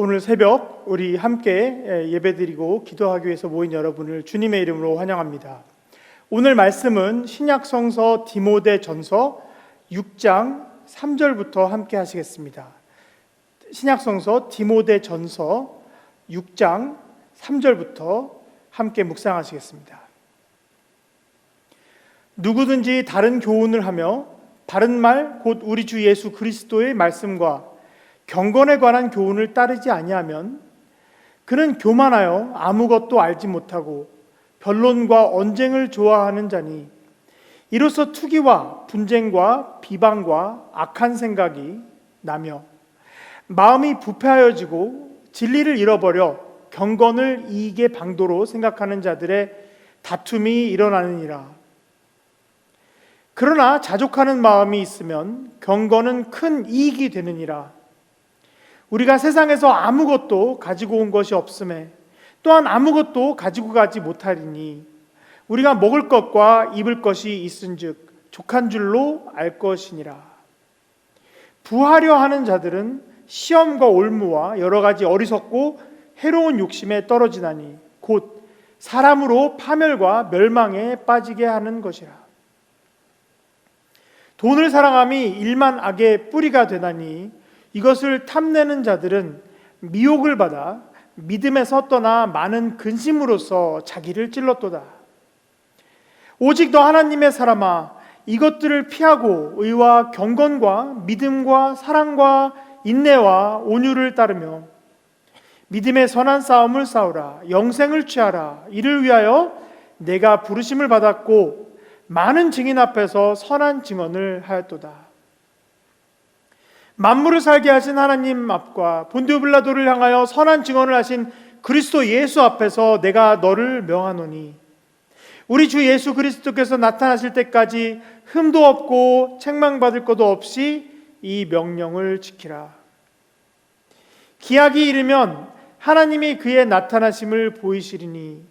오늘 새벽 우리 함께 예배드리고 기도하기 위해서 모인 여러분을 주님의 이름으로 환영합니다. 오늘 말씀은 신약성서 디모데전서 6장 3절부터 함께 하시겠습니다. 신약성서 디모데전서 6장 3절부터 함께 묵상하시겠습니다. 누구든지 다른 교훈을 하며 바른 말 곧 우리 주 예수 그리스도의 말씀과 경건에 관한 교훈을 따르지 아니하면 그는 교만하여 아무것도 알지 못하고 변론과 언쟁을 좋아하는 자니 이로써 투기와 분쟁과 비방과 악한 생각이 나며 마음이 부패하여지고 진리를 잃어버려 경건을 이익의 방도로 생각하는 자들의 다툼이 일어나느니라. 그러나 자족하는 마음이 있으면 경건은 큰 이익이 되느니라. 우리가 세상에서 아무것도 가지고 온 것이 없음에 또한 아무것도 가지고 가지 못하리니 우리가 먹을 것과 입을 것이 있은즉 족한 줄로 알 것이니라. 부하려 하는 자들은 시험과 올무와 여러 가지 어리석고 해로운 욕심에 떨어지나니 곧 사람으로 파멸과 멸망에 빠지게 하는 것이라. 돈을 사랑함이 일만 악의 뿌리가 되나니 이것을 탐내는 자들은 미혹을 받아 믿음에서 떠나 많은 근심으로써 자기를 찔렀도다. 오직 너 하나님의 사람아, 이것들을 피하고 의와 경건과 믿음과 사랑과 인내와 온유를 따르며 믿음의 선한 싸움을 싸우라. 영생을 취하라. 이를 위하여 내가 부르심을 받았고 많은 증인 앞에서 선한 증언을 하였도다. 만물을 살게 하신 하나님 앞과 본디오 빌라도를 향하여 선한 증언을 하신 그리스도 예수 앞에서 내가 너를 명하노니 우리 주 예수 그리스도께서 나타나실 때까지 흠도 없고 책망받을 것도 없이 이 명령을 지키라. 기약이 이르면 하나님이 그의 나타나심을 보이시리니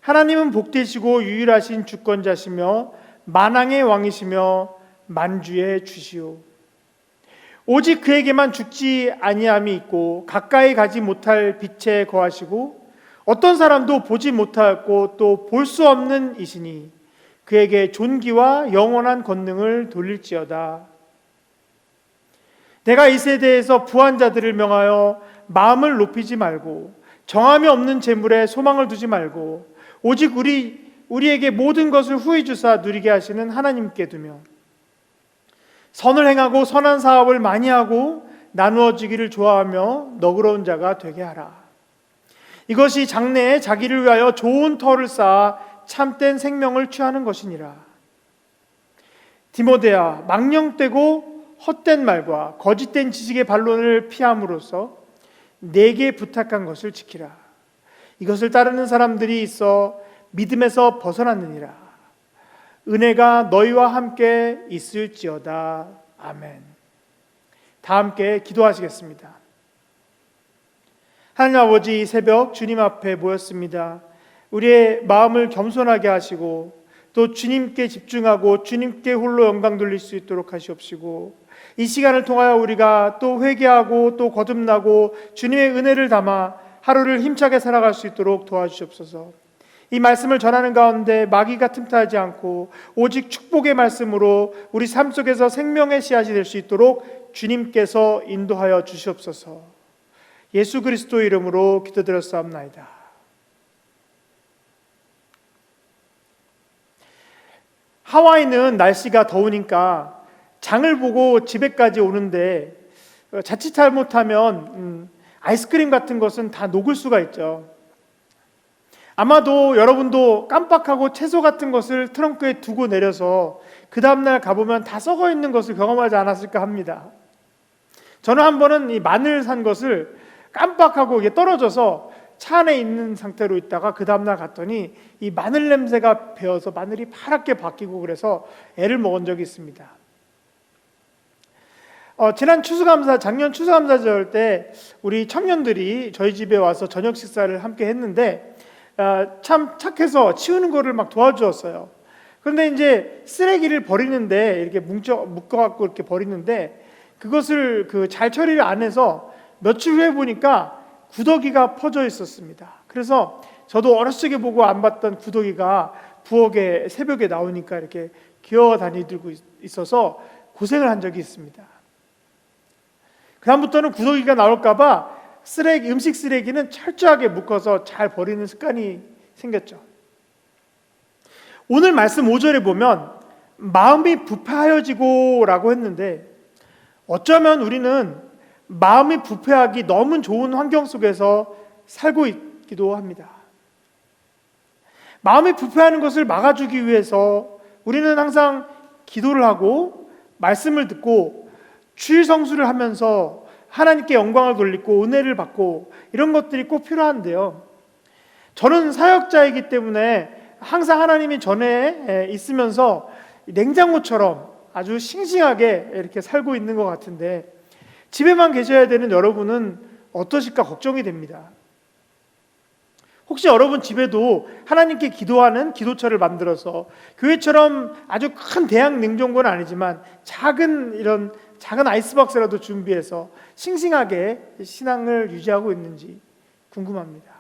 하나님은 복되시고 유일하신 주권자시며 만왕의 왕이시며 만주의 주시오. 오직 그에게만 죽지 아니함이 있고 가까이 가지 못할 빛에 거하시고 어떤 사람도 보지 못하고 또 볼 수 없는 이시니 그에게 존귀와 영원한 권능을 돌릴지어다. 내가 이 세대에서 부한 자들을 명하여 마음을 높이지 말고 정함이 없는 재물에 소망을 두지 말고 오직 우리에게 모든 것을 후히 주사 누리게 하시는 하나님께 두며 선을 행하고 선한 사업을 많이 하고 나누어지기를 좋아하며 너그러운 자가 되게 하라. 이것이 장래에 자기를 위하여 좋은 터를 쌓아 참된 생명을 취하는 것이니라. 디모데야, 망령되고 헛된 말과 거짓된 지식의 반론을 피함으로써 내게 부탁한 것을 지키라. 이것을 따르는 사람들이 있어 믿음에서 벗어났느니라. 은혜가 너희와 함께 있을지어다. 아멘. 다 함께 기도하시겠습니다. 하나님 아버지, 이 새벽 주님 앞에 모였습니다. 우리의 마음을 겸손하게 하시고 또 주님께 집중하고 주님께 홀로 영광 돌릴 수 있도록 하시옵시고 이 시간을 통하여 우리가 또 회개하고 또 거듭나고 주님의 은혜를 담아 하루를 힘차게 살아갈 수 있도록 도와주시옵소서. 이 말씀을 전하는 가운데 마귀가 틈타지 않고 오직 축복의 말씀으로 우리 삶 속에서 생명의 씨앗이 될 수 있도록 주님께서 인도하여 주시옵소서. 예수 그리스도 이름으로 기도드렸사옵나이다. 하와이는 날씨가 더우니까 장을 보고 집에까지 오는데 자칫 잘못하면 아이스크림 같은 것은 다 녹을 수가 있죠. 아마도 여러분도 깜빡하고 채소 같은 것을 트렁크에 두고 내려서 그 다음날 가보면 다 썩어 있는 것을 경험하지 않았을까 합니다. 저는 한 번은 이 마늘 산 것을 깜빡하고 이게 떨어져서 차 안에 있는 상태로 있다가 그 다음날 갔더니 이 마늘 냄새가 배어서 마늘이 파랗게 바뀌고 그래서 애를 먹은 적이 있습니다. 작년 추수감사절 때 우리 청년들이 저희 집에 와서 저녁 식사를 함께 했는데 참 착해서 치우는 거를 막 도와주었어요. 그런데 이제 쓰레기를 버리는데 이렇게 묶어갖고 이렇게 버리는데 그것을 잘 처리를 안 해서 며칠 후에 보니까 구더기가 퍼져 있었습니다. 그래서 저도 어렸을 적에 보고 안 봤던 구더기가 부엌에 새벽에 나오니까 이렇게 기어 다니고 있어서 고생을 한 적이 있습니다. 그 다음부터는 구더기가 나올까봐 음식 쓰레기는 철저하게 묶어서 잘 버리는 습관이 생겼죠. 오늘 말씀 5절에 보면 마음이 부패하여지고 라고 했는데, 어쩌면 우리는 마음이 부패하기 너무 좋은 환경 속에서 살고 있기도 합니다. 마음이 부패하는 것을 막아주기 위해서 우리는 항상 기도를 하고 말씀을 듣고 주일 성수를 하면서 하나님께 영광을 돌리고 은혜를 받고 이런 것들이 꼭 필요한데요, 저는 사역자이기 때문에 항상 하나님이 전에 있으면서 냉장고처럼 아주 싱싱하게 이렇게 살고 있는 것 같은데, 집에만 계셔야 되는 여러분은 어떠실까 걱정이 됩니다. 혹시 여러분 집에도 하나님께 기도하는 기도처를 만들어서 교회처럼 아주 큰 대형 냉장고는 아니지만 작은 아이스박스라도 준비해서 싱싱하게 신앙을 유지하고 있는지 궁금합니다.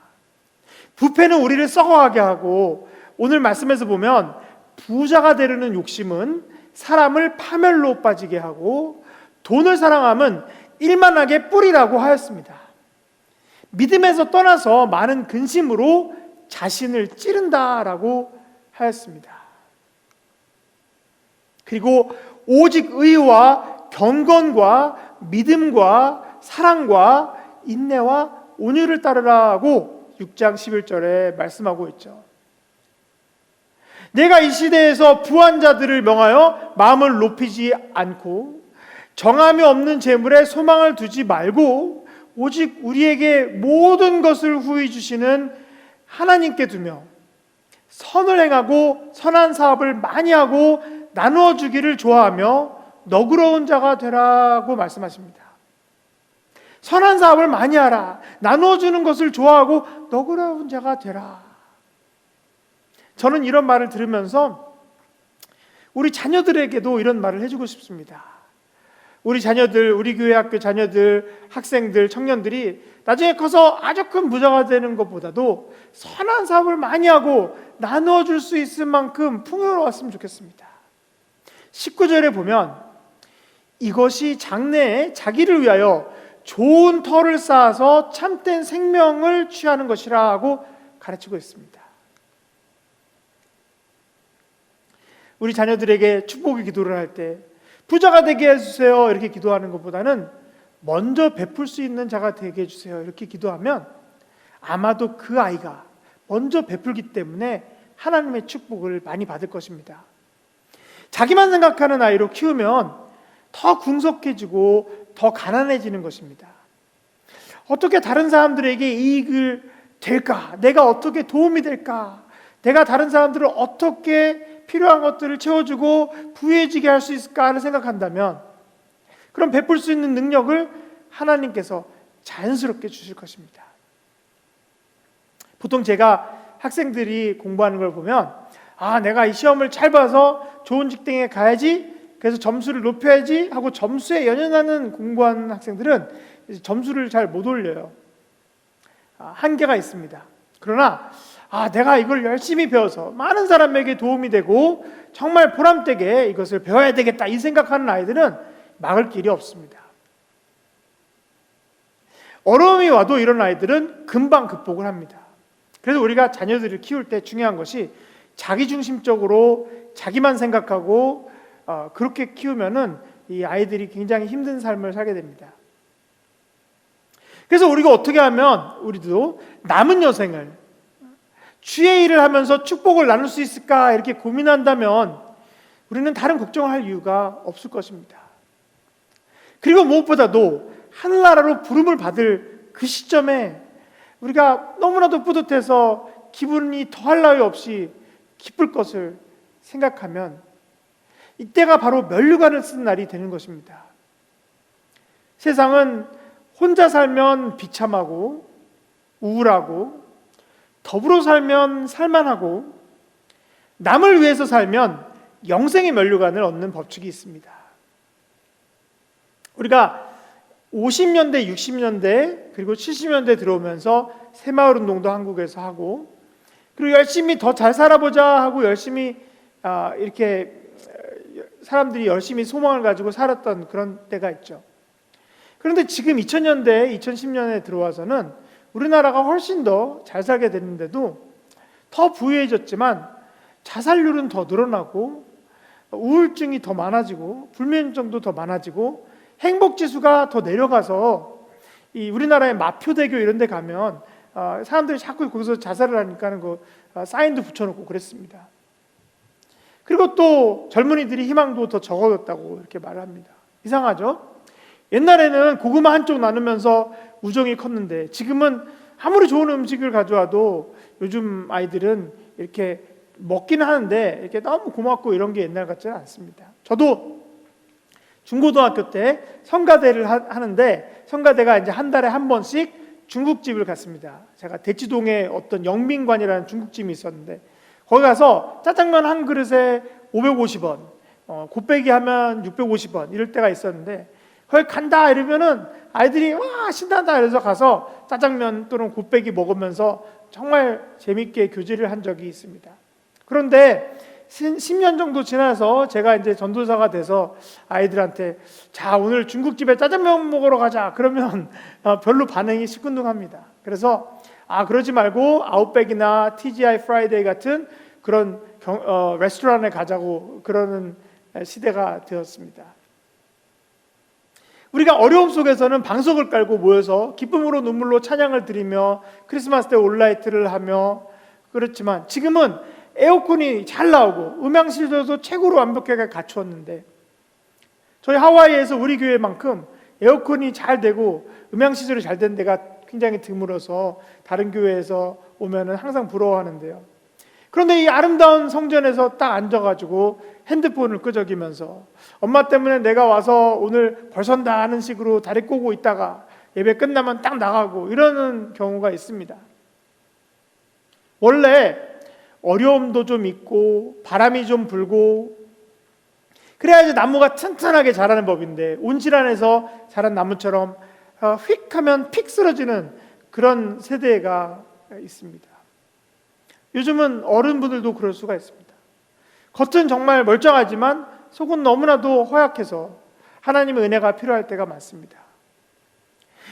부패는 우리를 썩어가게 하고, 오늘 말씀에서 보면 부자가 되려는 욕심은 사람을 파멸로 빠지게 하고, 돈을 사랑함은 일만하게 뿌리라고 하였습니다. 믿음에서 떠나서 많은 근심으로 자신을 찌른다라고 하였습니다. 그리고 오직 의와 경건과 믿음과 사랑과 인내와 온유를 따르라고 6장 11절에 말씀하고 있죠. 내가 이 시대에서 부한 자들을 명하여 마음을 높이지 않고 정함이 없는 재물에 소망을 두지 말고 오직 우리에게 모든 것을 후히 주시는 하나님께 두며 선을 행하고 선한 사업을 많이 하고 나누어 주기를 좋아하며 너그러운 자가 되라고 말씀하십니다. 선한 사업을 많이 하라, 나누어 주는 것을 좋아하고 너그러운 자가 되라. 저는 이런 말을 들으면서 우리 자녀들에게도 이런 말을 해주고 싶습니다. 우리 자녀들, 우리 교회 학교 자녀들, 학생들, 청년들이 나중에 커서 아주 큰 부자가 되는 것보다도 선한 사업을 많이 하고 나누어 줄 수 있을 만큼 풍요로웠으면 좋겠습니다. 19절에 보면 이것이 장래에 자기를 위하여 좋은 터를 쌓아서 참된 생명을 취하는 것이라고 가르치고 있습니다. 우리 자녀들에게 축복의 기도를 할 때 부자가 되게 해주세요 이렇게 기도하는 것보다는 먼저 베풀 수 있는 자가 되게 해주세요 이렇게 기도하면 아마도 그 아이가 먼저 베풀기 때문에 하나님의 축복을 많이 받을 것입니다. 자기만 생각하는 아이로 키우면 더 궁석해지고 더 가난해지는 것입니다. 어떻게 다른 사람들에게 이익을 될까? 내가 어떻게 도움이 될까? 내가 다른 사람들을 어떻게 필요한 것들을 채워주고 부유해지게 할 수 있을까를 생각한다면, 그럼 베풀 수 있는 능력을 하나님께서 자연스럽게 주실 것입니다. 보통 제가 학생들이 공부하는 걸 보면 내가 이 시험을 잘 봐서 좋은 직장에 가야지, 그래서 점수를 높여야지 하고 점수에 연연하는 공부하는 학생들은 점수를 잘 못 올려요. 한계가 있습니다. 그러나 내가 이걸 열심히 배워서 많은 사람에게 도움이 되고 정말 보람되게 이것을 배워야 되겠다 이 생각하는 아이들은 막을 길이 없습니다. 어려움이 와도 이런 아이들은 금방 극복을 합니다. 그래서 우리가 자녀들을 키울 때 중요한 것이 자기중심적으로 자기만 생각하고 그렇게 키우면은 이 아이들이 굉장히 힘든 삶을 살게 됩니다. 그래서 우리가 어떻게 하면 우리도 남은 여생을 주의 일을 하면서 축복을 나눌 수 있을까 이렇게 고민한다면 우리는 다른 걱정을 할 이유가 없을 것입니다. 그리고 무엇보다도 하늘나라로 부름을 받을 그 시점에 우리가 너무나도 뿌듯해서 기분이 더할 나위 없이 기쁠 것을 생각하면 이때가 바로 면류관을 쓴 날이 되는 것입니다. 세상은 혼자 살면 비참하고 우울하고, 더불어 살면 살만하고, 남을 위해서 살면 영생의 면류관을 얻는 법칙이 있습니다. 우리가 50년대, 60년대 그리고 70년대 들어오면서 새마을운동도 한국에서 하고, 그리고 열심히 더 잘 살아보자 하고 열심히 이렇게 사람들이 열심히 소망을 가지고 살았던 그런 때가 있죠. 그런데 지금 2000년대, 2010년에 들어와서는 우리나라가 훨씬 더 잘 살게 됐는데도 더 부유해졌지만 자살률은 더 늘어나고 우울증이 더 많아지고 불면증도 더 많아지고 행복지수가 더 내려가서 이 우리나라의 마표대교 이런 데 가면 사람들이 자꾸 거기서 자살을 하니까 사인도 붙여놓고 그랬습니다. 그리고 또 젊은이들이 희망도 더 적어졌다고 이렇게 말을 합니다. 이상하죠? 옛날에는 고구마 한쪽 나누면서 우정이 컸는데 지금은 아무리 좋은 음식을 가져와도 요즘 아이들은 이렇게 먹기는 하는데 이렇게 너무 고맙고 이런 게 옛날 같지는 않습니다. 저도 중고등학교 때 성가대를 하는데 성가대가 이제 한 달에 한 번씩 중국집을 갔습니다. 제가 대치동에 어떤 영빈관이라는 중국집이 있었는데 거기 가서 짜장면 한 그릇에 550원, 곱빼기 하면 650원 이럴 때가 있었는데 거기 간다 이러면은 아이들이 와 신난다 이래서 가서 짜장면 또는 곱빼기 먹으면서 정말 재밌게 교제를 한 적이 있습니다. 그런데 10년 정도 지나서 제가 이제 전도사가 돼서 아이들한테 자 오늘 중국집에 짜장면 먹으러 가자 그러면 별로 반응이 시큰둥합니다. 그래서 그러지 말고 아웃백이나 TGI 프라이데이 같은 그런 레스토랑에 가자고 그러는 시대가 되었습니다. 우리가 어려움 속에서는 방석을 깔고 모여서 기쁨으로 눈물로 찬양을 드리며 크리스마스 때 온라이트를 하며 그렇지만 지금은 에어컨이 잘 나오고 음향시설도 최고로 완벽하게 갖추었는데 저희 하와이에서 우리 교회만큼 에어컨이 잘 되고 음향시설이 잘 된 데가 굉장히 드물어서 다른 교회에서 오면은 항상 부러워하는데요. 그런데 이 아름다운 성전에서 딱 앉아가지고 핸드폰을 끄적이면서 엄마 때문에 내가 와서 오늘 벌선다 하는 식으로 다리 꼬고 있다가 예배 끝나면 딱 나가고 이러는 경우가 있습니다. 원래 어려움도 좀 있고 바람이 좀 불고 그래야지 나무가 튼튼하게 자라는 법인데 온실안에서 자란 나무처럼 휙 하면 픽 쓰러지는 그런 세대가 있습니다. 요즘은 어른분들도 그럴 수가 있습니다. 겉은 정말 멀쩡하지만 속은 너무나도 허약해서 하나님의 은혜가 필요할 때가 많습니다.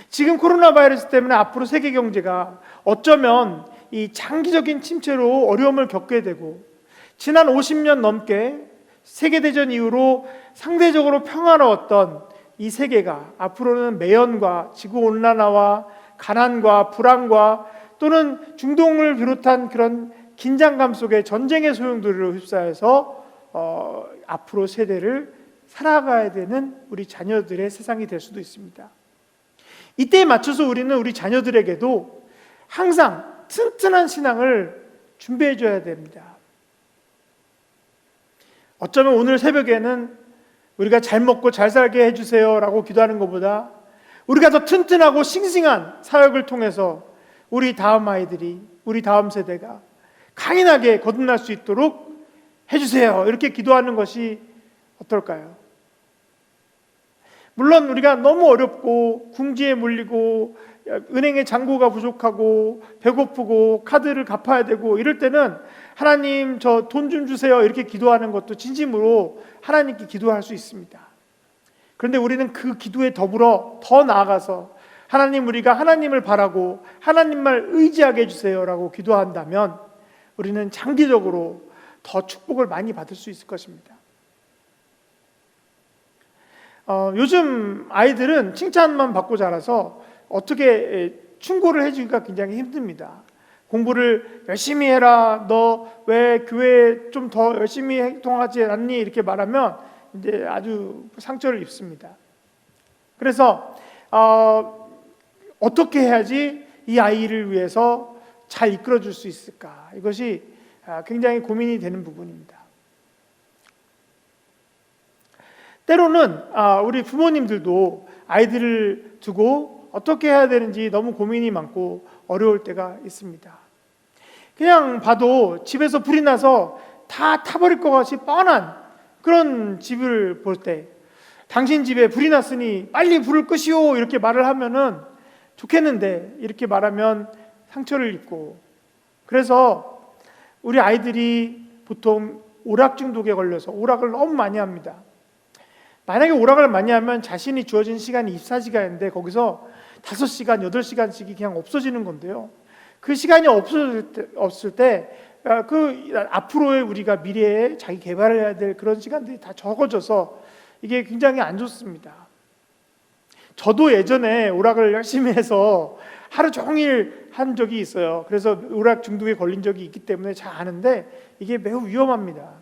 지금 코로나 바이러스 때문에 앞으로 세계 경제가 어쩌면 이 장기적인 침체로 어려움을 겪게 되고 지난 50년 넘게 세계대전 이후로 상대적으로 평화로웠던 이 세계가 앞으로는 매연과 지구온난화와 가난과 불안과 또는 중동을 비롯한 그런 긴장감 속에 전쟁의 소용돌이로 휩싸여서 앞으로 세대를 살아가야 되는 우리 자녀들의 세상이 될 수도 있습니다. 이때에 맞춰서 우리는 우리 자녀들에게도 항상 튼튼한 신앙을 준비해 줘야 됩니다. 어쩌면 오늘 새벽에는 우리가 잘 먹고 잘 살게 해주세요 라고 기도하는 것보다 우리가 더 튼튼하고 싱싱한 사역을 통해서 우리 다음 아이들이 우리 다음 세대가 강인하게 거듭날 수 있도록 해주세요 이렇게 기도하는 것이 어떨까요? 물론 우리가 너무 어렵고 궁지에 물리고 은행에 잔고가 부족하고 배고프고 카드를 갚아야 되고 이럴 때는 하나님 저 돈 좀 주세요 이렇게 기도하는 것도 진심으로 하나님께 기도할 수 있습니다. 그런데 우리는 그 기도에 더불어 더 나아가서 하나님 우리가 하나님을 바라고 하나님만 의지하게 해주세요 라고 기도한다면 우리는 장기적으로 더 축복을 많이 받을 수 있을 것입니다. 요즘 아이들은 칭찬만 받고 자라서 어떻게 충고를 해주기가 굉장히 힘듭니다. 공부를 열심히 해라. 너 왜 교회에 좀 더 열심히 행동하지 않니? 이렇게 말하면 이제 아주 상처를 입습니다. 그래서 어떻게 해야지 이 아이를 위해서 잘 이끌어줄 수 있을까? 이것이 굉장히 고민이 되는 부분입니다. 때로는 우리 부모님들도 아이들을 두고 어떻게 해야 되는지 너무 고민이 많고 어려울 때가 있습니다. 그냥 봐도 집에서 불이 나서 다 타버릴 것 같이 뻔한 그런 집을 볼 때 당신 집에 불이 났으니 빨리 불을 끄시오 이렇게 말을 하면은 좋겠는데 이렇게 말하면 상처를 입고, 그래서 우리 아이들이 보통 오락 중독에 걸려서 오락을 너무 많이 합니다. 만약에 오락을 많이 하면 자신이 주어진 시간이 24시간인데 거기서 5시간, 8시간씩이 그냥 없어지는 건데요. 그 시간이 없을 때 그 앞으로의 우리가 미래에 자기 개발을 해야 될 그런 시간들이 다 적어져서 이게 굉장히 안 좋습니다. 저도 예전에 오락을 열심히 해서 하루 종일 한 적이 있어요. 그래서 오락 중독에 걸린 적이 있기 때문에 잘 아는데 이게 매우 위험합니다.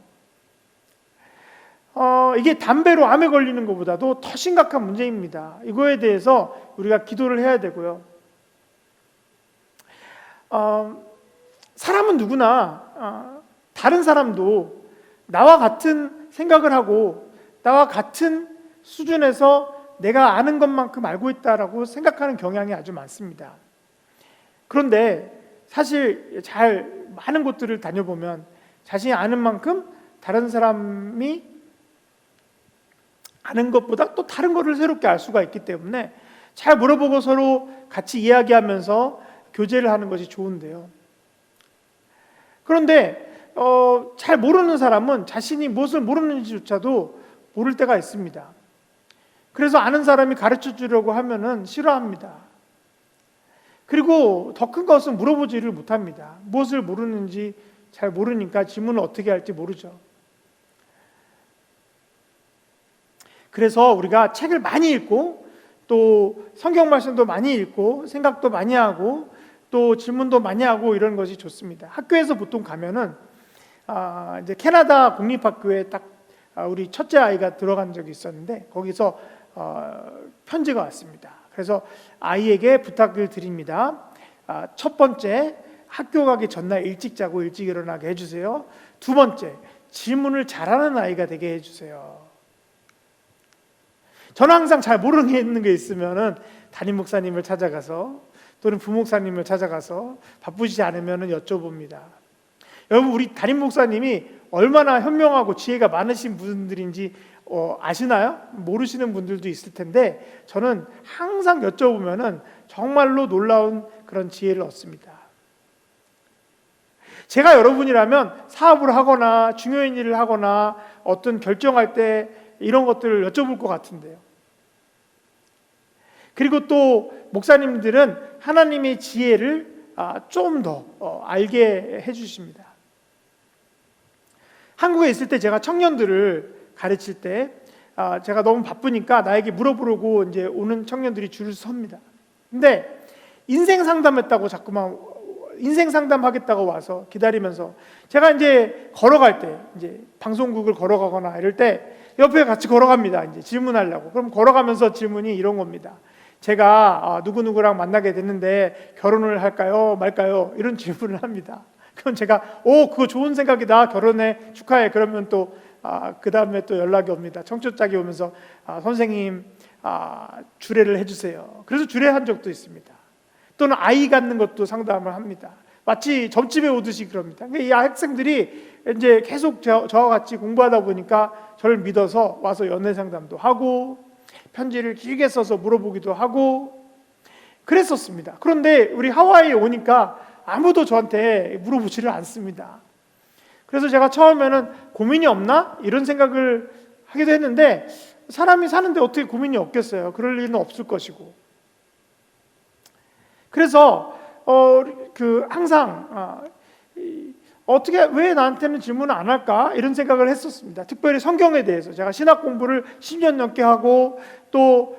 이게 담배로 암에 걸리는 것보다도 더 심각한 문제입니다. 이거에 대해서 우리가 기도를 해야 되고요. 사람은 누구나 다른 사람도 나와 같은 생각을 하고 나와 같은 수준에서 내가 아는 것만큼 알고 있다라고 생각하는 경향이 아주 많습니다. 그런데 사실 잘 많은 곳들을 다녀보면 자신이 아는 만큼 다른 사람이 아는 것보다 또 다른 것을 새롭게 알 수가 있기 때문에 잘 물어보고 서로 같이 이야기하면서 교제를 하는 것이 좋은데요. 그런데 잘 모르는 사람은 자신이 무엇을 모르는지조차도 모를 때가 있습니다. 그래서 아는 사람이 가르쳐 주려고 하면은 싫어합니다. 그리고 더 큰 것은 물어보지를 못합니다. 무엇을 모르는지 잘 모르니까 질문을 어떻게 할지 모르죠. 그래서 우리가 책을 많이 읽고 또 성경 말씀도 많이 읽고 생각도 많이 하고 또 질문도 많이 하고 이런 것이 좋습니다. 학교에서 보통 가면은 이제 캐나다 공립학교에 딱 우리 첫째 아이가 들어간 적이 있었는데 거기서 편지가 왔습니다. 그래서 아이에게 부탁을 드립니다. 첫 번째, 학교 가기 전날 일찍 자고 일찍 일어나게 해주세요. 두 번째, 질문을 잘하는 아이가 되게 해주세요. 저는 항상 잘 모르는 게 있으면은 담임 목사님을 찾아가서 또는 부목사님을 찾아가서 바쁘지 않으면 여쭤봅니다. 여러분, 우리 담임 목사님이 얼마나 현명하고 지혜가 많으신 분들인지 아시나요? 모르시는 분들도 있을 텐데 저는 항상 여쭤보면 정말로 놀라운 그런 지혜를 얻습니다. 제가 여러분이라면 사업을 하거나 중요한 일을 하거나 어떤 결정할 때 이런 것들을 여쭤볼 것 같은데요. 그리고 또 목사님들은 하나님의 지혜를 좀 더 알게 해주십니다. 한국에 있을 때 제가 청년들을 가르칠 때 제가 너무 바쁘니까 나에게 물어보려고 이제 오는 청년들이 줄을 섭니다. 근데 인생 상담했다고 자꾸만 인생 상담하겠다고 와서 기다리면서 제가 이제 걸어갈 때 이제 방송국을 걸어가거나 이럴 때 옆에 같이 걸어갑니다. 이제 질문하려고. 그럼 걸어가면서 질문이 이런 겁니다. 제가 누구누구랑 만나게 됐는데 결혼을 할까요? 말까요? 이런 질문을 합니다. 그럼 제가 그거 좋은 생각이다. 결혼해 축하해. 그러면 또 그 다음에 또 연락이 옵니다. 청첩장이 오면서 선생님 주례를 해주세요. 그래서 주례한 적도 있습니다. 또는 아이 갖는 것도 상담을 합니다. 마치 점집에 오듯이 그럽니다. 이 학생들이 이제 계속 저와 같이 공부하다 보니까 저를 믿어서 와서 연애 상담도 하고 편지를 길게 써서 물어보기도 하고 그랬었습니다. 그런데 우리 하와이에 오니까 아무도 저한테 물어보지를 않습니다. 그래서 제가 처음에는 고민이 없나? 이런 생각을 하기도 했는데 사람이 사는데 어떻게 고민이 없겠어요? 그럴 리는 없을 것이고. 그래서 항상 어떻게 왜 나한테는 질문을 안 할까? 이런 생각을 했었습니다. 특별히 성경에 대해서 제가 신학 공부를 10년 넘게 하고 또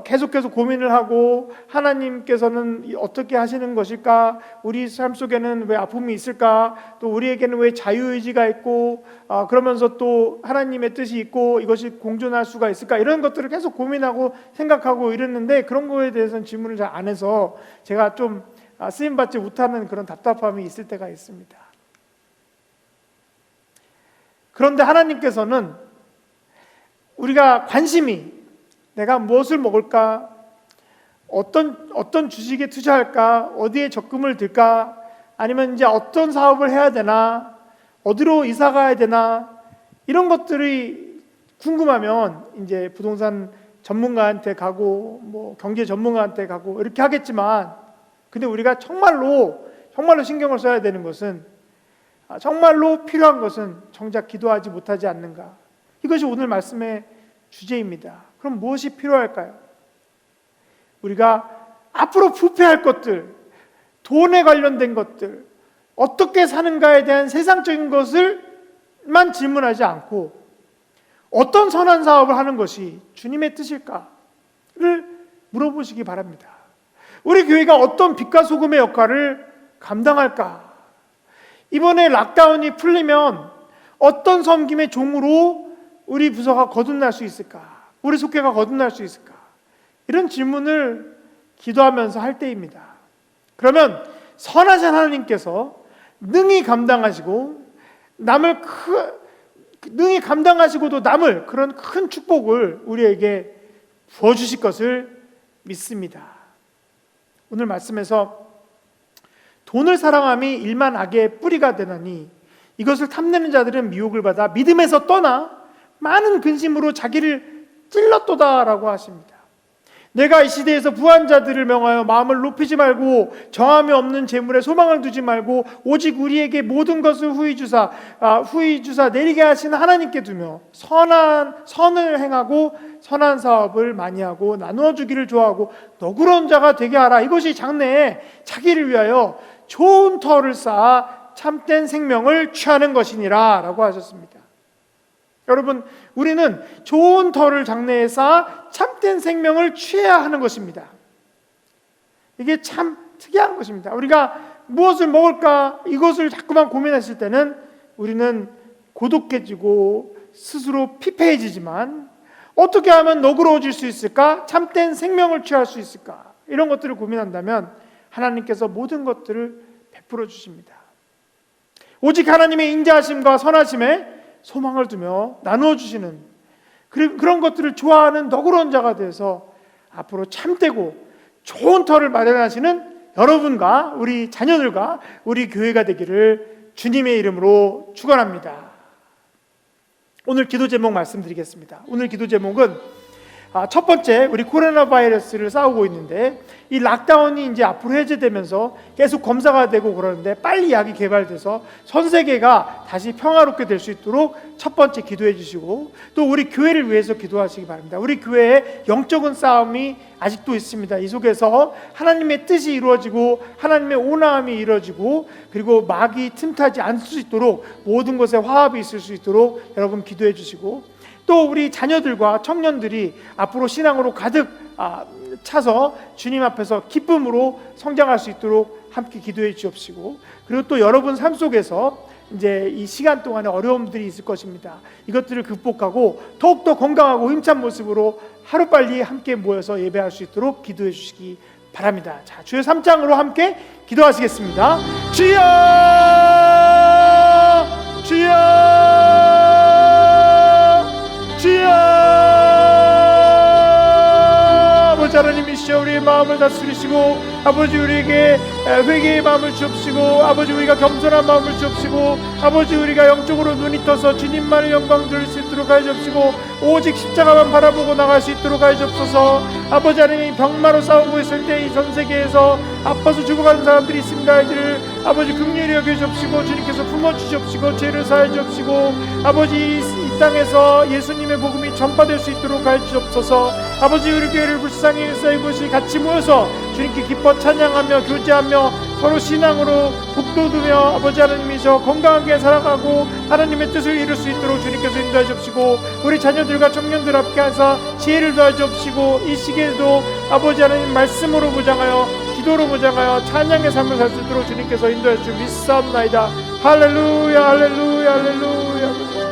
계속해서 고민을 하고 하나님께서는 어떻게 하시는 것일까? 우리 삶 속에는 왜 아픔이 있을까? 또 우리에게는 왜 자유의지가 있고 그러면서 또 하나님의 뜻이 있고 이것이 공존할 수가 있을까? 이런 것들을 계속 고민하고 생각하고 이랬는데 그런 거에 대해서는 질문을 잘 안 해서 제가 좀 쓰임받지 못하는 그런 답답함이 있을 때가 있습니다. 그런데 하나님께서는 우리가 관심이 내가 무엇을 먹을까? 어떤 주식에 투자할까? 어디에 적금을 들까? 아니면 이제 어떤 사업을 해야 되나? 어디로 이사 가야 되나? 이런 것들이 궁금하면 이제 부동산 전문가한테 가고 뭐 경제 전문가한테 가고 이렇게 하겠지만, 근데 우리가 정말로 신경을 써야 되는 것은, 정말로 필요한 것은 정작 기도하지 못하지 않는가. 이것이 오늘 말씀의 주제입니다. 그럼 무엇이 필요할까요? 우리가 앞으로 부패할 것들, 돈에 관련된 것들, 어떻게 사는가에 대한 세상적인 것을만 질문하지 않고 어떤 선한 사업을 하는 것이 주님의 뜻일까를 물어보시기 바랍니다. 우리 교회가 어떤 빛과 소금의 역할을 감당할까? 이번에 락다운이 풀리면 어떤 섬김의 종으로 우리 부서가 거듭날 수 있을까? 우리 속회가 거듭날 수 있을까? 이런 질문을 기도하면서 할 때입니다. 그러면 선하신 하나님께서 능히 감당하시고 능히 감당하시고도 남을 그런 큰 축복을 우리에게 부어주실 것을 믿습니다. 오늘 말씀에서 돈을 사랑함이 일만 악의 뿌리가 되나니 이것을 탐내는 자들은 미혹을 받아 믿음에서 떠나 많은 근심으로 자기를 찔렀도다라고 하십니다. 내가 이 시대에서 부한 자들을 명하여 마음을 높이지 말고 정함이 없는 재물에 소망을 두지 말고 오직 우리에게 모든 것을 후히 주사 내리게 하시는 하나님께 두며 선을 행하고 선한 사업을 많이 하고 나누어 주기를 좋아하고 너그러운 자가 되게 하라. 이것이 장래에 자기를 위하여 좋은 터를 쌓아 참된 생명을 취하는 것이니라 라고 하셨습니다. 여러분, 우리는 좋은 터를 장래에 쌓아 참된 생명을 취해야 하는 것입니다. 이게 참 특이한 것입니다. 우리가 무엇을 먹을까 이것을 자꾸만 고민했을 때는 우리는 고독해지고 스스로 피폐해지지만, 어떻게 하면 너그러워질 수 있을까? 참된 생명을 취할 수 있을까? 이런 것들을 고민한다면 하나님께서 모든 것들을 베풀어 주십니다. 오직 하나님의 인자하심과 선하심에 소망을 두며 나누어 주시는 그런 것들을 좋아하는 너그러운 자가 되어서 앞으로 참되고 좋은 터를 마련하시는 여러분과 우리 자녀들과 우리 교회가 되기를 주님의 이름으로 축원합니다. 오늘 기도 제목 말씀드리겠습니다. 오늘 기도 제목은 첫 번째, 우리 코로나 바이러스를 싸우고 있는데 이 락다운이 이제 앞으로 해제되면서 계속 검사가 되고 그러는데 빨리 약이 개발돼서 전 세계가 다시 평화롭게 될 수 있도록 첫 번째 기도해 주시고, 또 우리 교회를 위해서 기도하시기 바랍니다. 우리 교회에 영적인 싸움이 아직도 있습니다. 이 속에서 하나님의 뜻이 이루어지고 하나님의 온화함이 이루어지고, 그리고 마귀 틈타지 않을 수 있도록 모든 것에 화합이 있을 수 있도록 여러분 기도해 주시고, 또 우리 자녀들과 청년들이 앞으로 신앙으로 가득 차서 주님 앞에서 기쁨으로 성장할 수 있도록 함께 기도해 주옵시고, 그리고 또 여러분 삶 속에서 이제 이 시간 동안에 어려움들이 있을 것입니다. 이것들을 극복하고 더욱더 건강하고 힘찬 모습으로 하루빨리 함께 모여서 예배할 수 있도록 기도해 주시기 바랍니다. 자, 주여 3장으로 함께 기도하시겠습니다. 주여, 주여, 주여. 아버지 하나님이시여, 우리의 마음을 다스리시고 아버지 우리에게 회개의 마음을 주옵시고, 아버지 우리가 겸손한 마음을 주옵시고, 아버지 우리가 영적으로 눈이 떠서 주님만의 영광 돌릴 수 있도록 하여 주옵시고, 오직 십자가만 바라보고 나갈 수 있도록 하여 주옵소서. 아버지 하나님, 병마로 싸우고 있을 때 이 전 세계에서 아파서 죽어가는 사람들이 있습니다. 이들을 아버지 긍휼히 여겨 주옵시고 주님께서 품어주시옵시고 죄를 사해 주옵시고, 아버지 이 땅에서 예수님의 복음이 전파될 수 있도록 하여 주옵소서. 아버지 우리 교회를 불쌍히 여기서 이곳이 같이 모여서 주님께 기뻐 찬양하며 교제하며 서로 신앙으로 북돋우며 아버지 하나님이셔 건강하게 살아가고 하나님의 뜻을 이룰 수 있도록 주님께서 인도해 주옵시고, 우리 자녀들과 청년들 앞에 하사 지혜를 더해 주옵시고, 이 시기에도 아버지 하나님 말씀으로 무장하여 기도로 무장하여 찬양의 삶을 살 수 있도록 주님께서 인도해 주옵소서. 믿사옵나이다. 할렐루야, 할렐루야, 할렐루야.